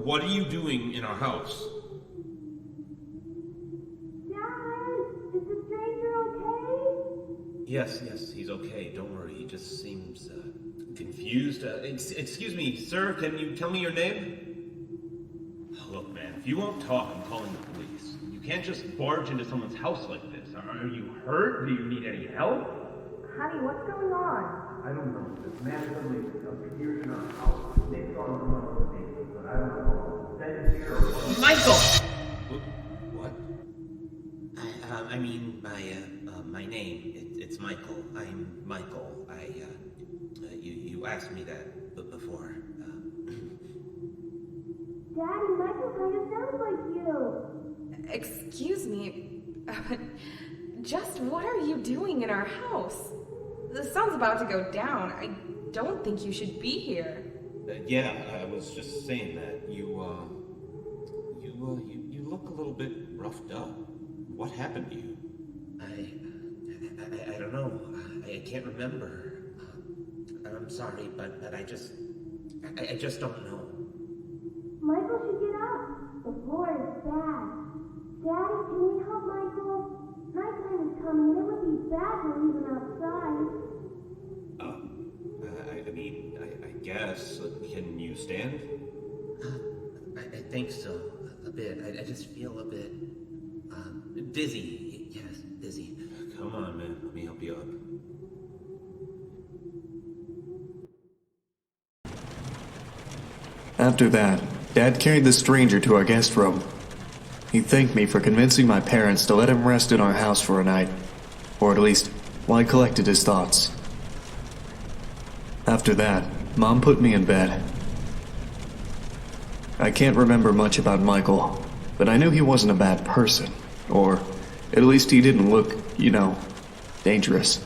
what are you doing in our house? Dad, is the stranger okay? Yes, he's okay. Don't worry. He just seems confused. Excuse me, sir. Can you tell me your name? Look, man, if you won't talk, I'm calling the police. You can't just barge into someone's house like this. Are you hurt? Do you need any help? Honey, what's going on? I don't know. This man suddenly appears in our house. They thought it was a neighbor, but I don't know. Then here or what? Michael! What? I mean, my name. It's Michael. I'm Michael. You asked me that before. Daddy, Michael kind of sounds like you. Excuse me, just what are you doing in our house? The sun's about to go down. I don't think you should be here. Yeah, I was just saying that. You look a little bit roughed up. What happened to you? I don't know. I can't remember. I'm sorry, but I just don't know. Michael should get up. The floor is bad. Daddy, can we help Michael? Nighttime is coming and it would be bad to leave him outside. I guess. Can you stand? I think so. A bit. I just feel a bit, dizzy. Yes, dizzy. Come on, man. Let me help you up. After that, Dad carried the stranger to our guest room. He thanked me for convincing my parents to let him rest in our house for a night, or at least while he collected his thoughts. After that, Mom put me in bed. I can't remember much about Michael, but I knew he wasn't a bad person, or at least he didn't look, dangerous.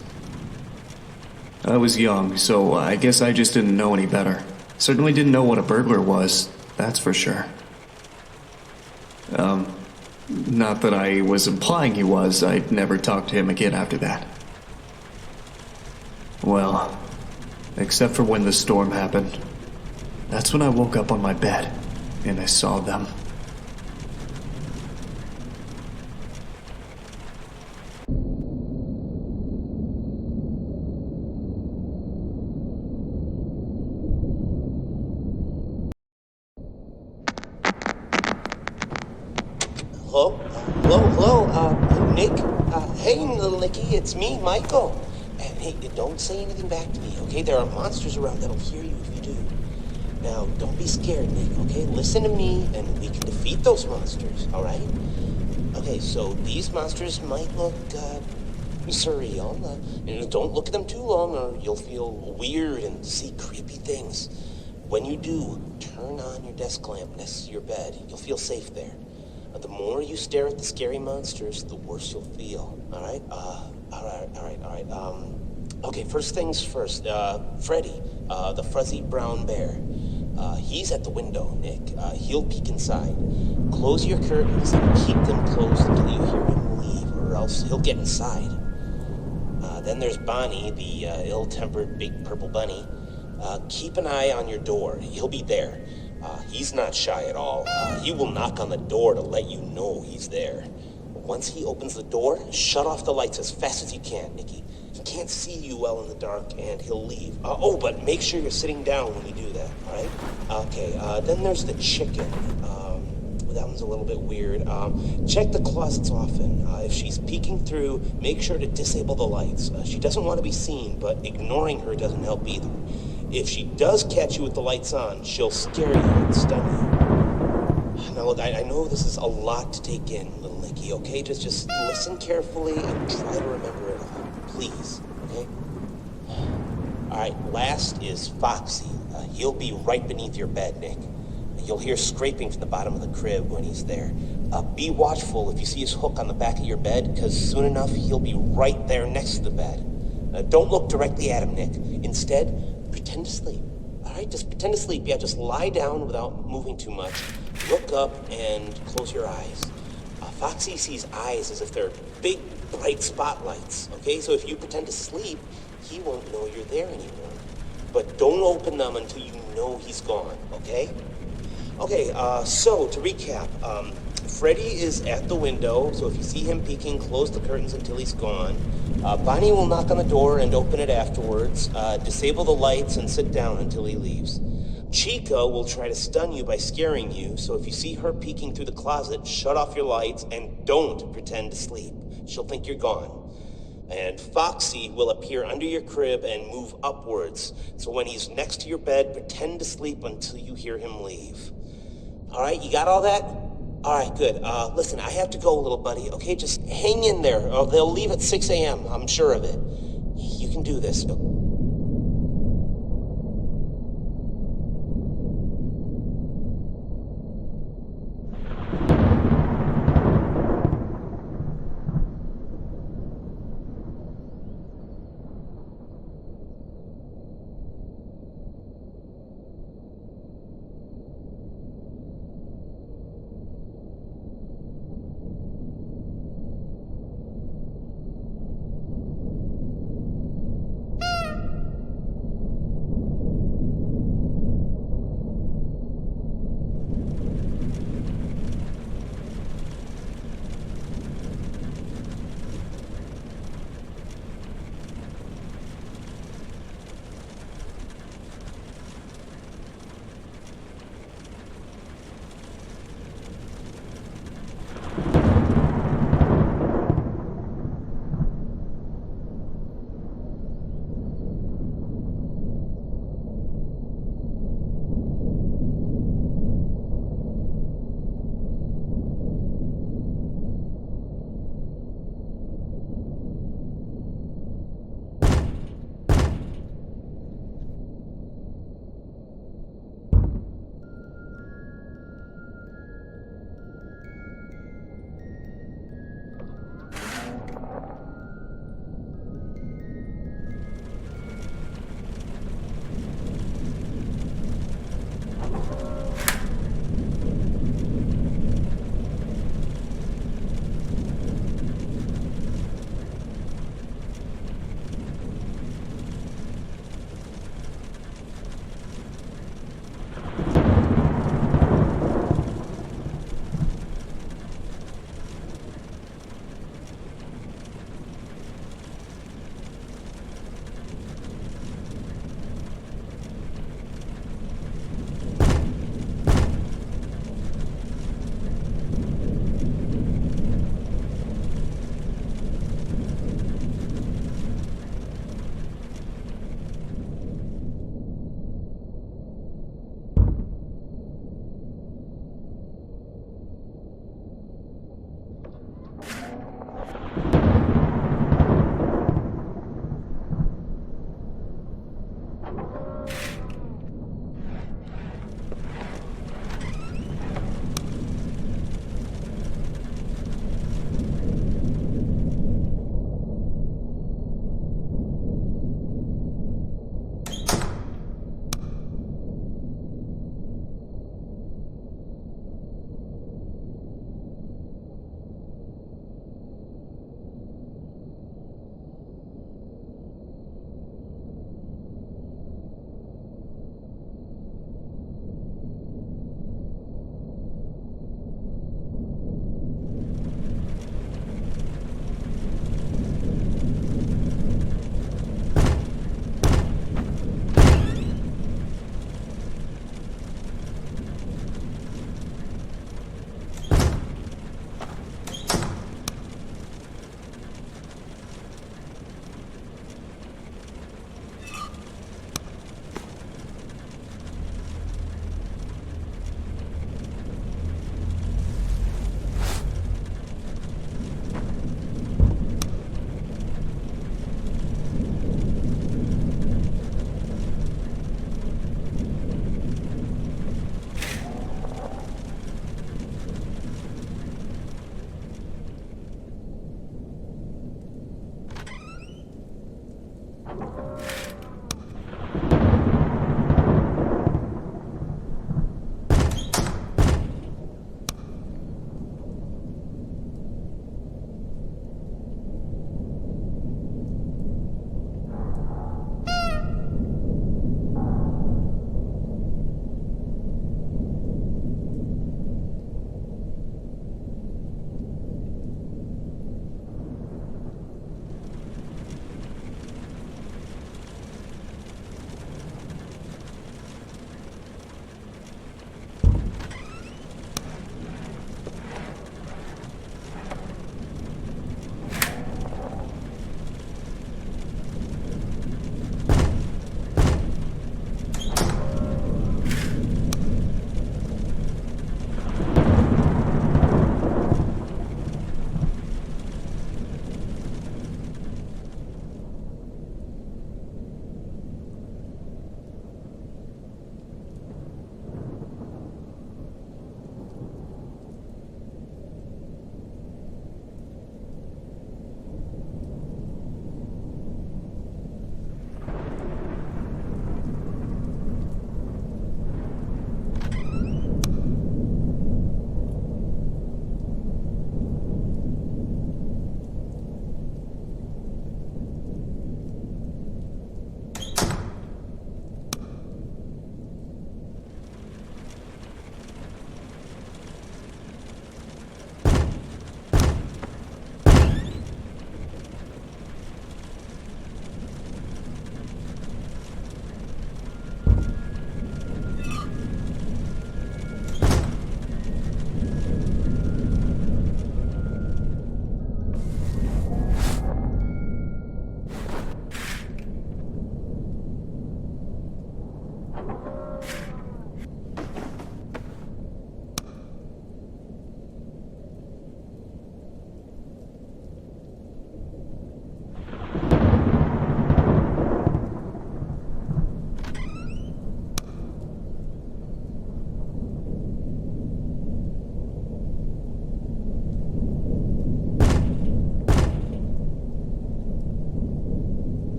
I was young, so I guess I just didn't know any better. Certainly didn't know what a burglar was, that's for sure. Not that I was implying he was. I'd never talked to him again after that. Well, except for when the storm happened. That's when I woke up on my bed, and I saw them. Hello, Nick? Hey, little Nicky, it's me, Michael. And hey, don't say anything back to me, okay? There are monsters around that'll hear you if you do. Now, don't be scared, Nick, okay? Listen to me, and we can defeat those monsters, all right? Okay, so these monsters might look, surreal. Don't look at them too long, or you'll feel weird and see creepy things. When you do, turn on your desk lamp next to your bed. You'll feel safe there. The more you stare at the scary monsters, the worse you'll feel. All right? All right. Okay, first things first. Freddy, the fuzzy brown bear. He's at the window, Nick. He'll peek inside. Close your curtains and keep them closed until you hear him leave, or else he'll get inside. Then there's Bonnie, the ill-tempered big purple bunny. Keep an eye on your door. He'll be there. He's not shy at all. He will knock on the door to let you know he's there. Once he opens the door, shut off the lights as fast as you can, Nicky. He can't see you well in the dark, and he'll leave. But make sure you're sitting down when you do that, all right? Okay, then there's the chicken. That one's a little bit weird. Check the closets often. If she's peeking through, make sure to disable the lights. She doesn't want to be seen, but ignoring her doesn't help either. If she does catch you with the lights on, she'll scare you and stun you. Now look, I know this is a lot to take in, little Nicky, okay? Just listen carefully and try to remember it all. Please, okay? Alright, last is Foxy. He'll be right beneath your bed, Nick. You'll hear scraping from the bottom of the crib when he's there. Be watchful if you see his hook on the back of your bed, because soon enough he'll be right there next to the bed. Don't look directly at him, Nick. Instead, pretend to sleep. All right, just pretend to sleep. Yeah, just lie down without moving too much. Look up and close your eyes. Foxy sees eyes as if they're big, bright spotlights. Okay, so if you pretend to sleep, he won't know you're there anymore. But don't open them until you know he's gone, okay? Okay, so to recap, Freddy is at the window, so if you see him peeking, close the curtains until he's gone. Bonnie will knock on the door and open it afterwards. Disable the lights and sit down until he leaves. Chica will try to stun you by scaring you, so if you see her peeking through the closet, shut off your lights and don't pretend to sleep. She'll think you're gone. And Foxy will appear under your crib and move upwards, so when he's next to your bed, pretend to sleep until you hear him leave. All right, you got all that? All right, good. Listen, I have to go, little buddy, okay? Just hang in there. They'll leave at 6 a.m., I'm sure of it. You can do this.